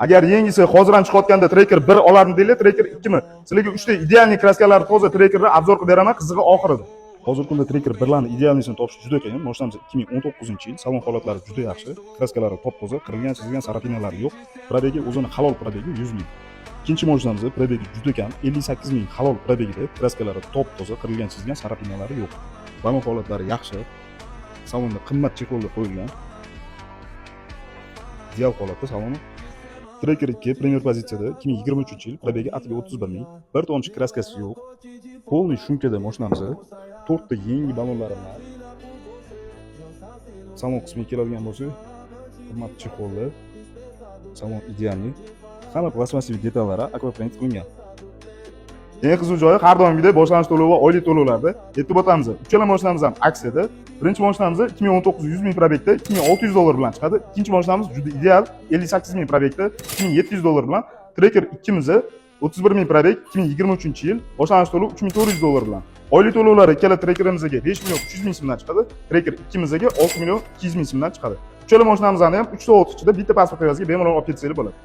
Agar yengisi hozir ham chiqayotganda Tracker 1 olarmi deylar, Tracker 2 mi? Sizlarga 3 ta idealniy kraskalari toza Trackerni obzor qilib beraman, qizig'i oxirida. Hozirgi kunda Tracker 1larni idealniysini topish juda qiyin. Mashinamiz 2019-yil, salon holatlari juda yaxshi, kraskalari top-toza, qirilgan, chizilgan sarapinalari yo'q. Probegi o'zini halol probegi 100 ming. Ikkinchi mashinamiz probegi juda kam, 58 ming halol probegida, kraskalari top-toza, qirilgan, chizilgan sarapinalari yo'q. Salon holatlari yaxshi. Salonda qimmat chexolda qo'yilgan. Ideal holatda saloni. Tracker 2 premyer pozitsiyada 2023-yil, probegi atiga 31 ming, bir tomchi kraskasi yo'q. Polniy shumkada mashinamiz, 4 ta yangi balonlari bor. Salon qismiga keladigan bo'lsa, qimmat chexolda, salon idealniy. Hamma plastmassaviy detallari aquaprint qilingan. Eng qiziq joyi har doimgidek boshlanish to'lovi va oylik to'lovlarda e'tibor etamiz. Uchala mashinamiz ham aksiyada. Birinchi mashinamiz 2019 100 ming probekda $2600 bilan chiqadi. Ikkinchi mashinamiz juda ideal 58 ming probekda $2700 bilan. Tracker 2miz 31 ming probek 2023-yil, boshlanish to'lovi $3400 bilan. Oylik to'lovlari ikkala Trackerimizga 5 million 300 ming so'mdan chiqadi. Tracker 2mizga 6 million 200 ming so'mdan chiqadi. Uchala mashinamizning ham 3 soat ichida bitta pasport evaziga bemalol olib ketsanglar bo'ladi.